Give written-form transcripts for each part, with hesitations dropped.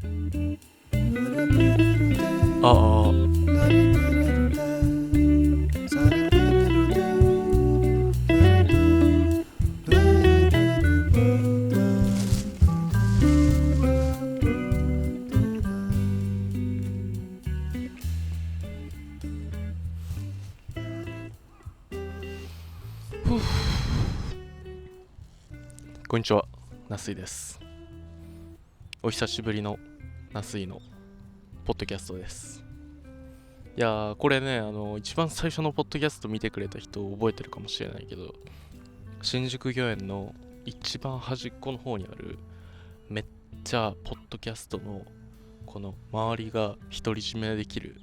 ああこんにちは、なすいです。お久しぶりのなすいのポッドキャストです。いやー、これね、一番最初のポッドキャスト見てくれた人覚えてるかもしれないけど、新宿御苑の一番端っこの方にあるめっちゃポッドキャストのこの周りが独り占めできる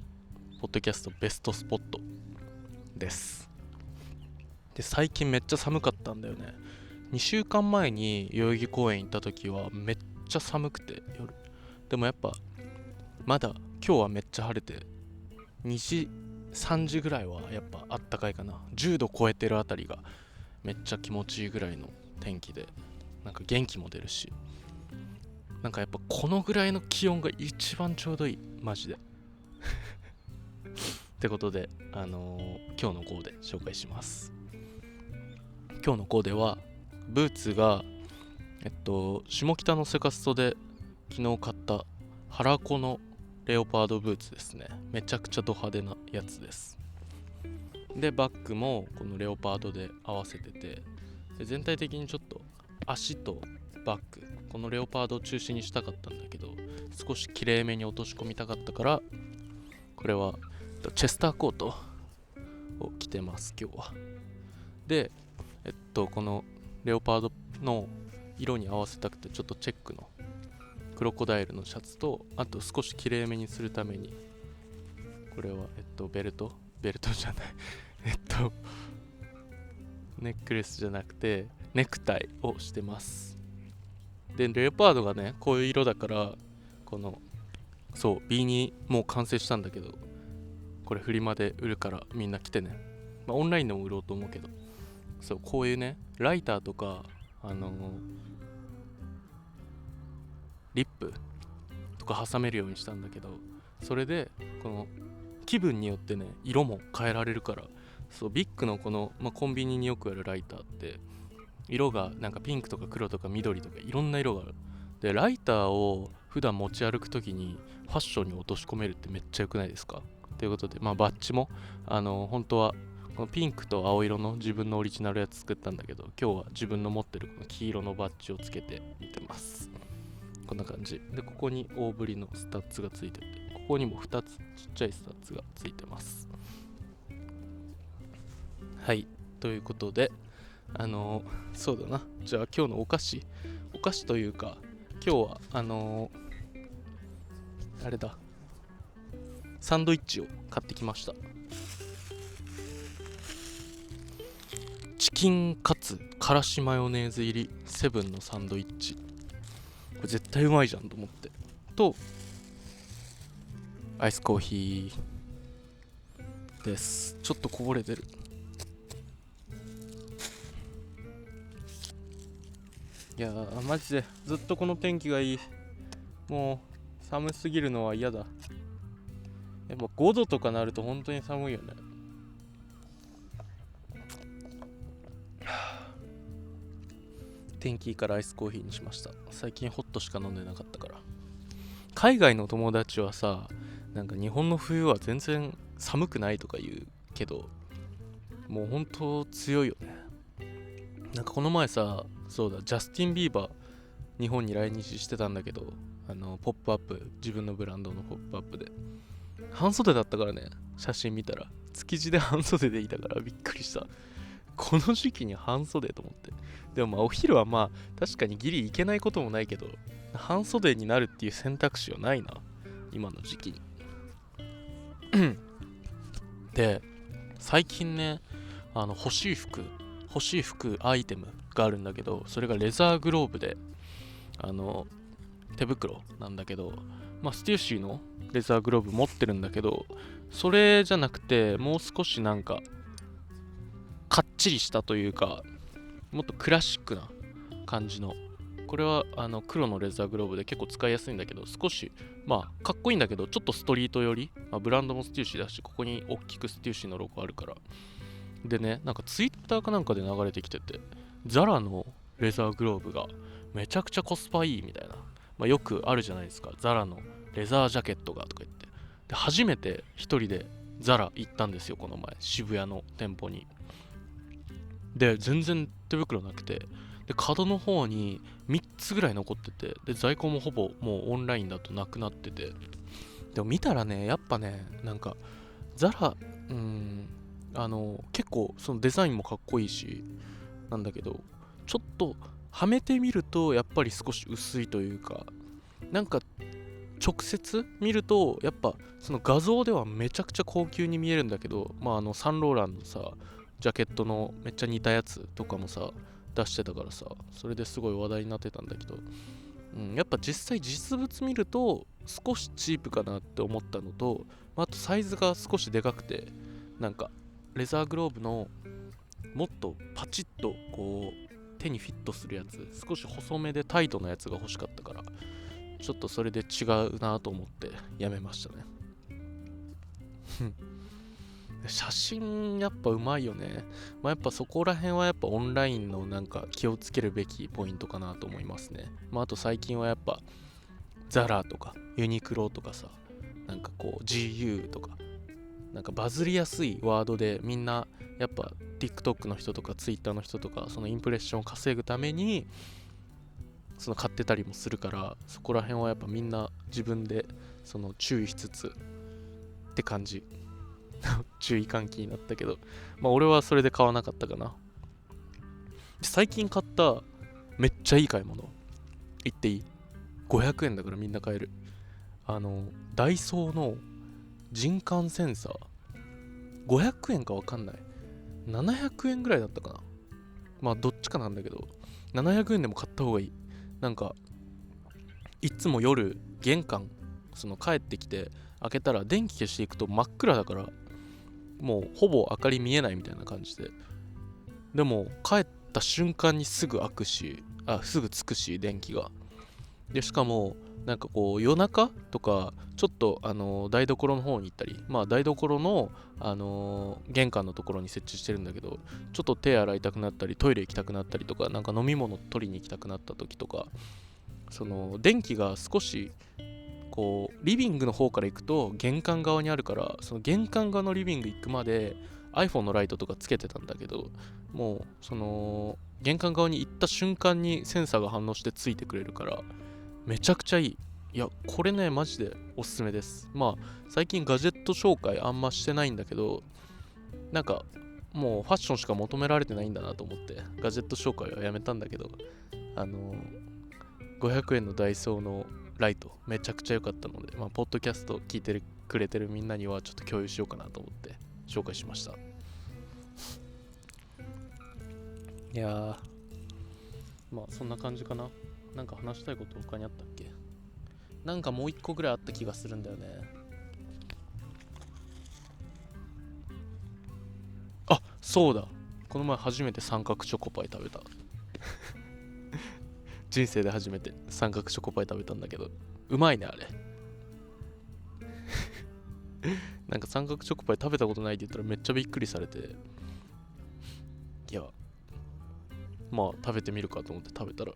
ポッドキャストベストスポットです。で、最近めっちゃ寒かったんだよね。2週間前に代々木公園行った時はめっちゃ寒くて夜。でもやっぱまだ今日はめっちゃ晴れて2時3時ぐらいはやっぱあったかいかな。10度超えてるあたりがめっちゃ気持ちいいぐらいの天気で、なんか元気も出るし、なんかやっぱこのぐらいの気温が一番ちょうどいい、マジでってことで今日のコーデ紹介します。今日のコーデはブーツが下北のセカストで昨日買った原子のレオパードブーツですね。めちゃくちゃド派手なやつです。でバッグもこのレオパードで合わせてて、で全体的にちょっと足とバッグ、このレオパードを中心にしたかったんだけど、少しきれいめに落とし込みたかったから、これはチェスターコートを着てます今日は。でこのレオパードの色に合わせたくて、ちょっとチェックのクロコダイルのシャツと、あと少しきれいめにするためにこれはベルトじゃないネックレスじゃなくてネクタイをしてます。でレオパードがねこういう色だから、このビーニーもう完成したんだけど、これフリマで売るからみんな来てね。オンラインでも売ろうと思うけど、こういうねライターとかリップとか挟めるようにしたんだけど、それでこの気分によってね色も変えられるから、ビッグのこの、コンビニによくあるライターって色がなんかピンクとか黒とか緑とかいろんな色がある。でライターを普段持ち歩くときにファッションに落とし込めるってめっちゃ良くないですか。ということでバッジも本当はこのピンクと青色の自分のオリジナルやつ作ったんだけど、今日は自分の持ってるこの黄色のバッジをつけてみてます。こんな感じで、ここに大ぶりのスタッツがついてて、ここにも2つちっちゃいスタッツがついてます。はい、ということでそうだな、じゃあ今日のお菓子というか、今日はあれだ、サンドイッチを買ってきました。チキンカツからしマヨネーズ入りセブンのサンドイッチ、これ絶対うまいじゃんと思って、とアイスコーヒーです。ちょっとこぼれてる。いやーマジでずっとこの天気がいい。もう寒すぎるのは嫌だ。やっぱ5度とかなると本当に寒いよね。天気いいからアイスコーヒーにしました。最近ホットしか飲んでなかったから。海外の友達はさ、なんか日本の冬は全然寒くないとか言うけど、もう本当強いよね。なんかこの前さ、そうだ、ジャスティン・ビーバー日本に来日してたんだけど、ポップアップ、自分のブランドのポップアップで半袖だったからね。写真見たら築地で半袖でいたからびっくりした。この時期に半袖と思って。でもお昼は確かにギリ行けないこともないけど、半袖になるっていう選択肢はないな、今の時期にで最近ね、欲しい服アイテムがあるんだけど、それがレザーグローブで手袋なんだけど、ステューシーのレザーグローブ持ってるんだけど、それじゃなくてもう少しなんかかっちりしたというか、もっとクラシックな感じのこれは黒のレザーグローブで結構使いやすいんだけど、少しかっこいいんだけどちょっとストリート寄り、ブランドもステューシーだし、ここに大きくステューシーのロゴあるから。でね、なんかツイッターかなんかで流れてきてて、ザラのレザーグローブがめちゃくちゃコスパいいみたいな、よくあるじゃないですか、ザラのレザージャケットがとか言って。で初めて一人でザラ行ったんですよ、この前渋谷の店舗に。で全然手袋なくて、で角の方に3つぐらい残ってて、で在庫もほぼもうオンラインだとなくなってて、でも見たらね、やっぱね、なんかザラ、結構そのデザインもかっこいいしなんだけど、ちょっとはめてみるとやっぱり少し薄いというか、なんか直接見るとやっぱその画像ではめちゃくちゃ高級に見えるんだけど、サンローランのさジャケットのめっちゃ似たやつとかもさ出してたからさ、それですごい話題になってたんだけど、やっぱ実際実物見ると少しチープかなって思ったのと、あとサイズが少しでかくて、なんかレザーグローブのもっとパチッとこう手にフィットするやつ、少し細めでタイトなやつが欲しかったから、ちょっとそれで違うなと思ってやめましたね。写真やっぱうまいよね。やっぱそこら辺はやっぱオンラインのなんか気をつけるべきポイントかなと思いますね。あと最近はやっぱザラとかユニクロとかさ、なんかこう GU とか、なんかバズりやすいワードでみんなやっぱ TikTok の人とか Twitter の人とかそのインプレッションを稼ぐためにその買ってたりもするから、そこら辺はやっぱみんな自分でその注意しつつって感じ。注意喚起になったけど、俺はそれで買わなかったかな。最近買っためっちゃいい買い物言っていい？500円だからみんな買える。ダイソーの人感センサー、500円かわかんない、700円ぐらいだったかな。どっちかなんだけど、700円でも買った方がいい。なんかいつも夜玄関その帰ってきて開けたら電気消していくと真っ暗だから、もうほぼ明かり見えないみたいな感じで、でも帰った瞬間にすぐすぐつくし電気が。でしかもなんかこう夜中とかちょっと台所の方に行ったり、台所の玄関のところに設置してるんだけど、ちょっと手洗いたくなったりトイレ行きたくなったりとか、なんか飲み物取りに行きたくなった時とか、その電気が少しこうリビングの方から行くと玄関側にあるから、その玄関側のリビング行くまで iPhone のライトとかつけてたんだけど、もうその玄関側に行った瞬間にセンサーが反応してついてくれるからめちゃくちゃいい。いやこれねマジでおすすめです。最近ガジェット紹介あんましてないんだけど、なんかもうファッションしか求められてないんだなと思ってガジェット紹介はやめたんだけど、500円のダイソーのライトめちゃくちゃ良かったので、ポッドキャスト聞いてくれてるみんなにはちょっと共有しようかなと思って紹介しました。いやー、そんな感じかな。なんか話したいこと他にあったっけ？なんかもう一個ぐらいあった気がするんだよね。あ、そうだ、この前初めて三角チョコパイ食べた。人生で初めて三角チョコパイ食べたんだけど、うまいねあれ。なんか三角チョコパイ食べたことないって言ったらめっちゃびっくりされて、いや食べてみるかと思って食べたら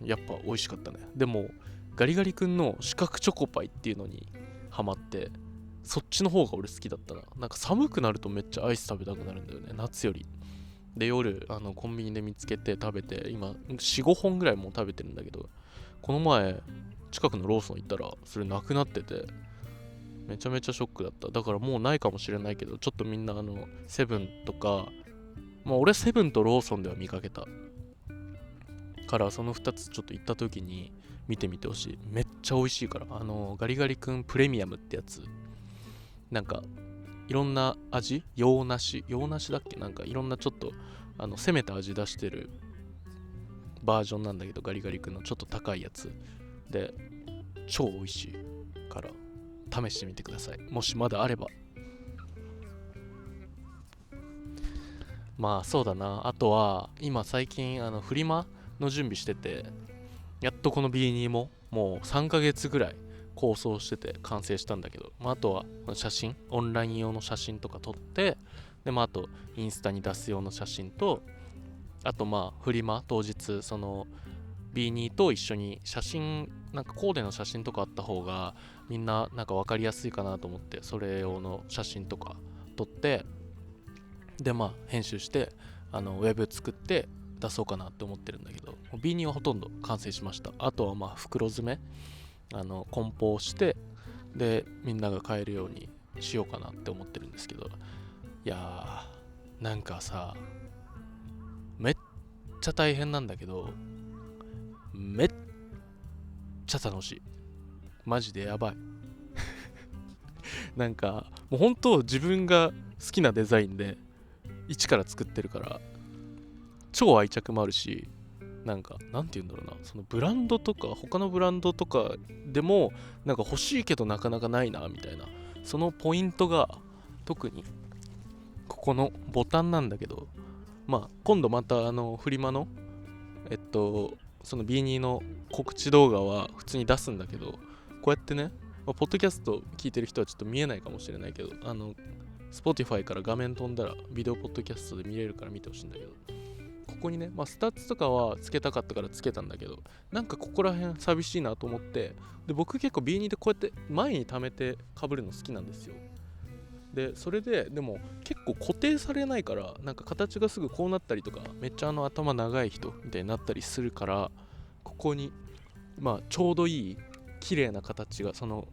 やっぱ美味しかったね。でもガリガリ君の四角チョコパイっていうのにハマって、そっちの方が俺好きだったな。なんか寒くなるとめっちゃアイス食べたくなるんだよね、夏より。で夜コンビニで見つけて食べて、今 4,5 本ぐらいもう食べてるんだけど、この前近くのローソン行ったらそれなくなっててめちゃめちゃショックだった。だからもうないかもしれないけど、ちょっとみんなセブンとか、俺セブンとローソンでは見かけたから、その2つちょっと行った時に見てみてほしい。めっちゃ美味しいから。ガリガリ君プレミアムってやつ、なんかいろんな味、洋梨だっけ、なんかいろんなちょっと攻めた味出してるバージョンなんだけど、ガリガリ君のちょっと高いやつで超美味しいから試してみてください、もしまだあれば。そうだな。あとは今最近フリマの準備してて、やっとこの B2 ももう3ヶ月ぐらい構想してて完成したんだけど、あとは写真、オンライン用の写真とか撮って、であとインスタに出す用の写真と、あとフリマ当日その B2 と一緒に写真、なんかコーデの写真とかあった方がみんななんか分かりやすいかなと思って、それ用の写真とか撮って、で編集してウェブ作って出そうかなって思ってるんだけど、 B2 はほとんど完成しました。あとは袋詰め、梱包して、でみんなが買えるようにしようかなって思ってるんですけど、いやーなんかさ、めっちゃ大変なんだけどめっちゃ楽しい。マジでやばいなんかもう本当自分が好きなデザインで一から作ってるから超愛着もあるし、なんて言うんだろうな、そのブランドとか他のブランドとかでもなんか欲しいけどなかなかないなみたいな、そのポイントが特にここのボタンなんだけど、今度またフリマのその B2 の告知動画は普通に出すんだけど、こうやってね、ポッドキャスト聞いてる人はちょっと見えないかもしれないけど、Spotify から画面飛んだらビデオポッドキャストで見れるから見てほしいんだけど、ここにね、スタッツとかはつけたかったからつけたんだけど、なんかここら辺寂しいなと思って、で僕結構 B2 でこうやって前に溜めて被るの好きなんですよ。でそれででも結構固定されないから、なんか形がすぐこうなったりとか、めっちゃ頭長い人みたいになったりするから、ここにちょうどいい綺麗な形が、その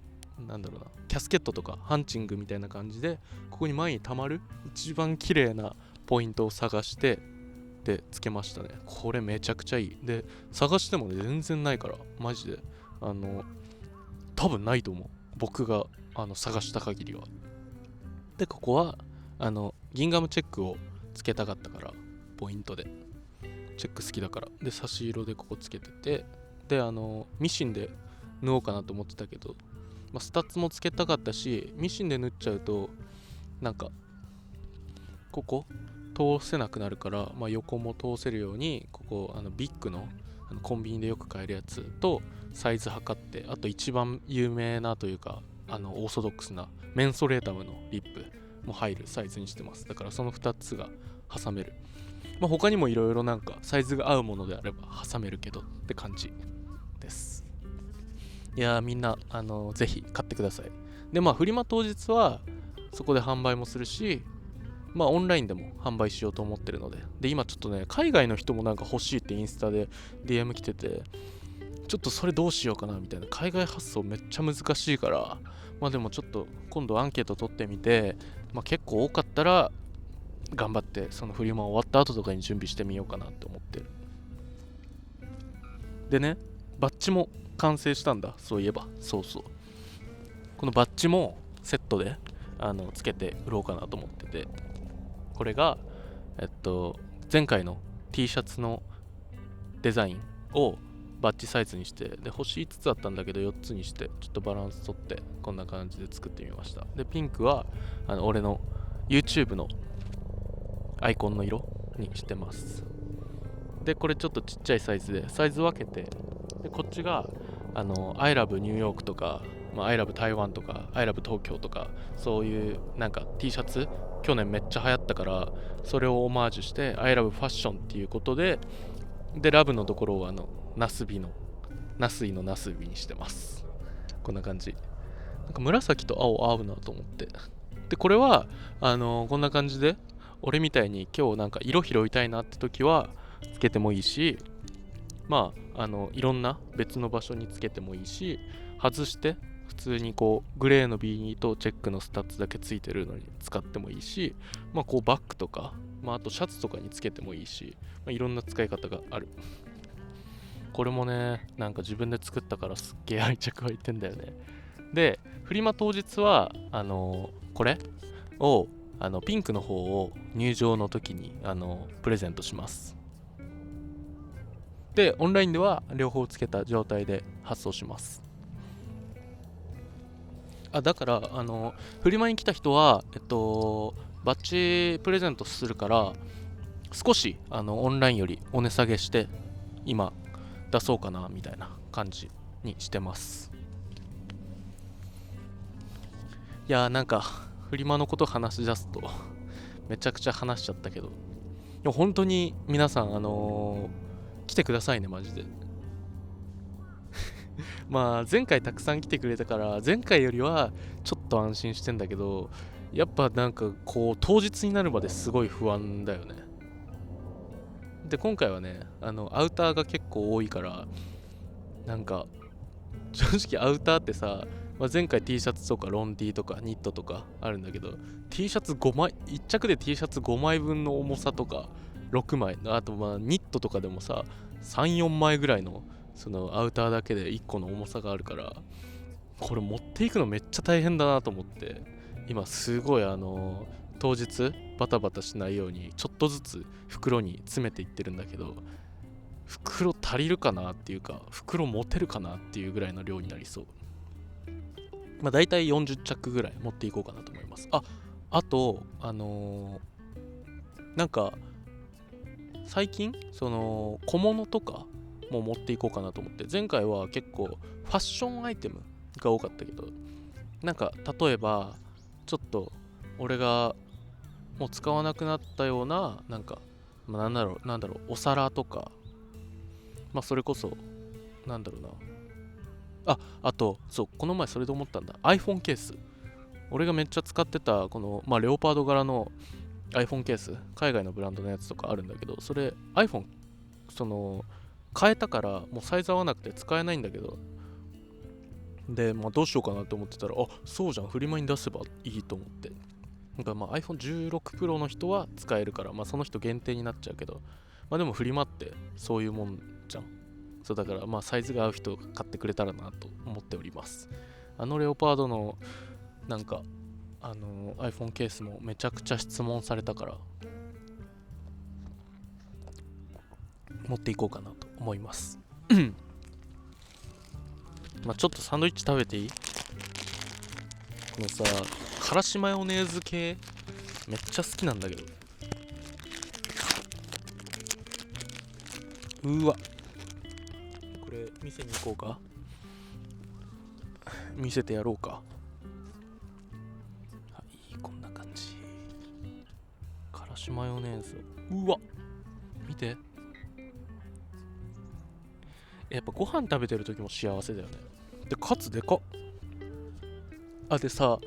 なんだろうな、キャスケットとかハンチングみたいな感じでここに前に溜まる一番綺麗なポイントを探してでつけましたね。これめちゃくちゃいい。で探してもね全然ないから、マジで多分ないと思う、僕が探した限りは。でここはギンガムチェックをつけたかったから、ポイントでチェック好きだから、で差し色でここつけてて、でミシンで縫おうかなと思ってたけど、スタッツもつけたかったし、ミシンで縫っちゃうとなんかここ通せなくなるから、横も通せるようにここビッグのコンビニでよく買えるやつとサイズ測って、あと一番有名なというかオーソドックスなメンソレータムのリップも入るサイズにしてます。だからその2つが挟める。他にもいろいろなんかサイズが合うものであれば挟めるけどって感じです。いやーみんなぜひ買ってください。でフリマ当日はそこで販売もするし、オンラインでも販売しようと思ってるので、で今ちょっとね海外の人もなんか欲しいってインスタで DM 来てて、ちょっとそれどうしようかなみたいな、海外発送めっちゃ難しいから、でもちょっと今度アンケート取ってみて、結構多かったら頑張ってそのフリマ終わった後とかに準備してみようかなって思ってる。でね、バッジも完成したんだ。そういえばそうこのバッジもセットでつけて売ろうかなと思ってて、これが前回の T シャツのデザインをバッジサイズにして、で星5つあったんだけど4つにして、ちょっとバランス取ってこんな感じで作ってみました。でピンクは俺の YouTube のアイコンの色にしてます。でこれちょっとちっちゃいサイズでサイズ分けて、でこっちがI love ニューヨークとか、I love 台湾とか I love 東京とか、そういうなんか T シャツ去年めっちゃ流行ったから、それをオマージュして I love ファッションっていうことで、ラブのところをナスイのナスビにしてます。こんな感じ。なんか紫と青合うなと思って、でこれはこんな感じで、俺みたいに今日なんか色拾いたいなって時はつけてもいいし、いろんな別の場所につけてもいいし、外して普通にこうグレーの B2 とチェックのスタッツだけついてるのに使ってもいいし、こうバッグとか、あとシャツとかにつけてもいいし、いろんな使い方がある。これもね、なんか自分で作ったからすっげえ愛着湧いてんだよね。でフリマ当日はこれをピンクの方を入場の時にプレゼントします。でオンラインでは両方つけた状態で発送します。だからフリマに来た人はバッジプレゼントするから、少しオンラインよりお値下げして今出そうかなみたいな感じにしてます。いやーなんかフリマのこと話し出すとめちゃくちゃ話しちゃったけど、でも本当に皆さん来てくださいねマジで。まあ前回たくさん来てくれたから前回よりはちょっと安心してんだけど、やっぱなんかこう当日になるまですごい不安だよね。で今回はねアウターが結構多いから、なんか正直アウターってさ、前回 T シャツとかロン T とかニットとかあるんだけど、 T シャツ5枚1着で T シャツ5枚分の重さとか6枚、あとニットとかでもさ3、4枚ぐらいのそのアウターだけで1個の重さがあるから、これ持っていくのめっちゃ大変だなと思って、今すごい当日バタバタしないようにちょっとずつ袋に詰めていってるんだけど、袋足りるかなっていうか袋持てるかなっていうぐらいの量になりそう。だいたい40着ぐらい持っていこうかなと思います。あとなんか最近その小物とかも持っていこうかなと思って、前回は結構ファッションアイテムが多かったけど、なんか例えばちょっと俺がもう使わなくなったようななんか、なんだろうお皿とか、それこそなんだろうな、あとそうこの前それで思ったんだ、 iPhone ケース。俺がめっちゃ使ってたこのレオパード柄の iPhone ケース、海外のブランドのやつとかあるんだけど、それ iPhone その変えたからもうサイズ合わなくて使えないんだけど、でどうしようかなと思ってたら、そうじゃん、フリマに出せばいいと思って、なんかiPhone16 Pro の人は使えるから、その人限定になっちゃうけど、でもフリマってそういうもんじゃん。そうだからサイズが合う人が買ってくれたらなと思っております。レオパードのなんかiPhone ケースもめちゃくちゃ質問されたから持っていこうかなと思いますちょっとサンドイッチ食べていい？このさ、からしマヨネーズ系めっちゃ好きなんだけど、うわ、これ店に行こうか、見せてやろうか。いい、こんな感じ。からしマヨネーズ、うわ見て、やっぱご飯食べてる時も幸せだよね。でかつでかっ。でさ、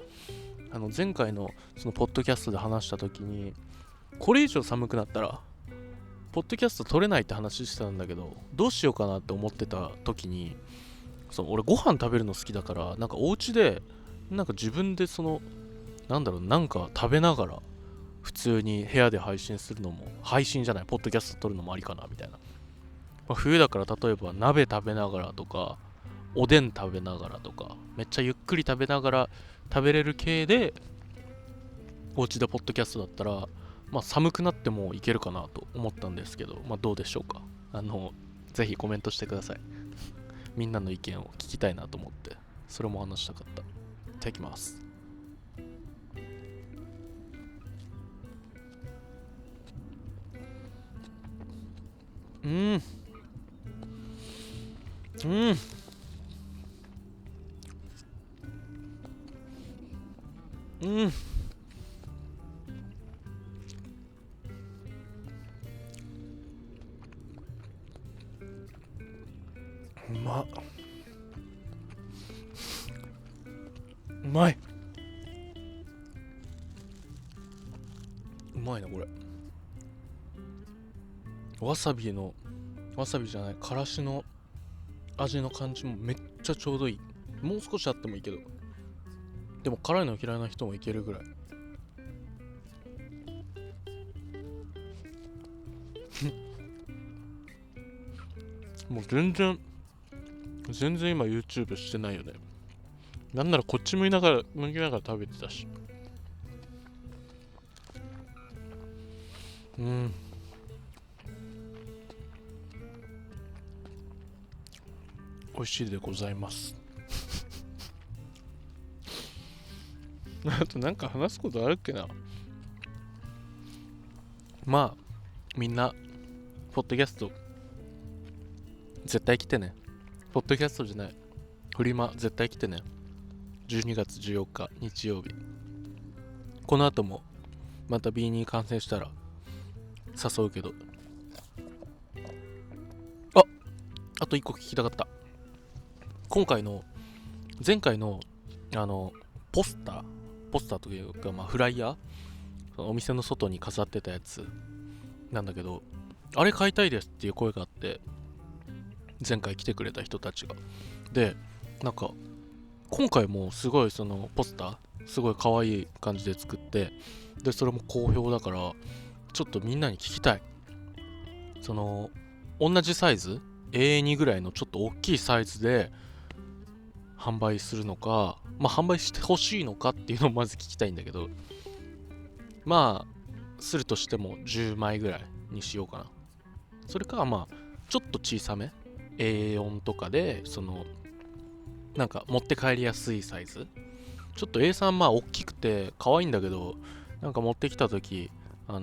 前回のそのポッドキャストで話した時に、これ以上寒くなったらポッドキャスト撮れないって話してたんだけど、どうしようかなって思ってた時に、俺ご飯食べるの好きだから、なんかお家でなんか自分でなんか食べながら普通に部屋で配信するのも、配信じゃない、ポッドキャスト撮るのもありかなみたいな。冬だから例えば鍋食べながらとかおでん食べながらとか、めっちゃゆっくり食べながら食べれる系でお家でポッドキャストだったら、寒くなってもいけるかなと思ったんですけど、どうでしょうか。ぜひコメントしてください。みんなの意見を聞きたいなと思って、それも話したかった。いただきます。うんうまい、うまいなこれ。わさびじゃない、からしの味の感じもめっちゃちょうどいい。もう少しあってもいいけど、でも辛いの嫌いな人もいけるぐらいもう全然今 YouTube してないよね。なんならこっち向きながら食べてたし。美味しいでございますあとなんか話すことあるっけな。みんなポッドキャスト絶対来てね。ポッドキャストじゃない。フリマ絶対来てね。12月14日日曜日。この後もまた B に完成したら誘うけど。あと1個聞きたかった。前回のポスターというか、フライヤー、そのお店の外に飾ってたやつなんだけど、あれ買いたいですっていう声があって、前回来てくれた人たちが。で、なんか今回もすごいそのポスターすごい可愛い感じで作って、でそれも好評だから、ちょっとみんなに聞きたい。その同じサイズ A2 ぐらいのちょっと大きいサイズで販売するのか、販売してほしいのかっていうのをまず聞きたいんだけど、するとしても10枚ぐらいにしようかな。それかちょっと小さめ A4 とかで、なんか持って帰りやすいサイズ。ちょっと A3 大きくて可愛いんだけど、なんか持ってきた時買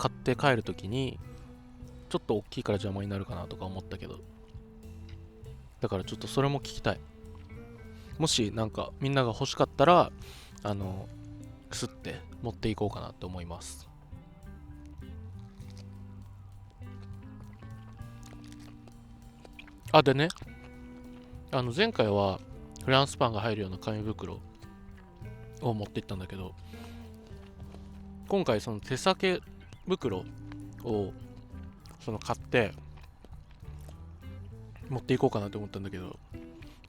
って帰る時にちょっと大きいから邪魔になるかなとか思ったけど、だからちょっとそれも聞きたい。もしなんかみんなが欲しかったらすって持っていこうかなって思います。でね、前回はフランスパンが入るような紙袋を持っていったんだけど、今回その手提げ袋を買って持っていこうかなと思ったんだけど、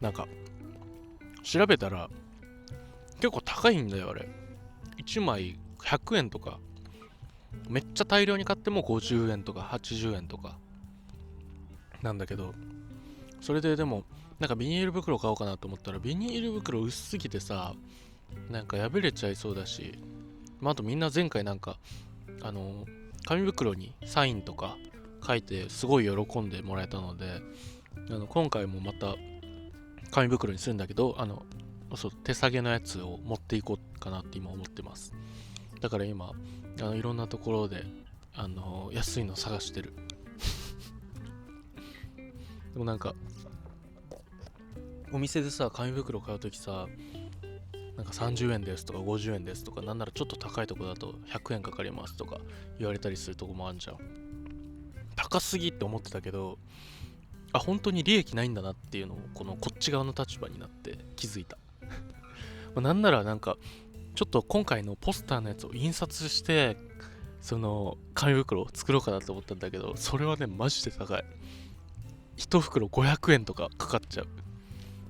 なんか調べたら結構高いんだよあれ。1枚100円とか、めっちゃ大量に買っても50円とか80円とかなんだけど、それででもなんかビニール袋買おうかなと思ったら、ビニール袋薄すぎてさ、なんか破れちゃいそうだし、あとみんな前回なんか紙袋にサインとか書いてすごい喜んでもらえたので、今回もまた紙袋にするんだけど、手提げのやつを持っていこうかなって今思ってます。だから今いろんなところで安いの探してる。でもなんかお店でさ、紙袋買うときさ、なんか30円ですとか50円ですとか、なんならちょっと高いとこだと100円かかりますとか言われたりするとこもあるじゃん。高すぎって思ってたけど、本当に利益ないんだなっていうのをこっち側の立場になって気づいた。なんならなんかちょっと今回のポスターのやつを印刷して紙袋を作ろうかなと思ったんだけど、それはねマジで高い。1袋500円とかかかっちゃう。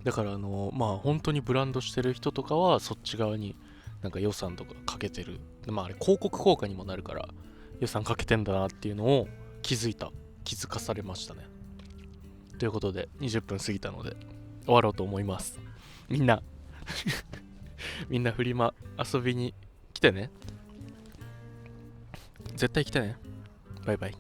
だから本当にブランドしてる人とかはそっち側になんか予算とかかけてる。あれ広告効果にもなるから予算かけてんだなっていうのを気づかされましたね。ということで20分過ぎたので終わろうと思います。みんなみんなフリマ遊びに来てね。絶対来てね。バイバイ。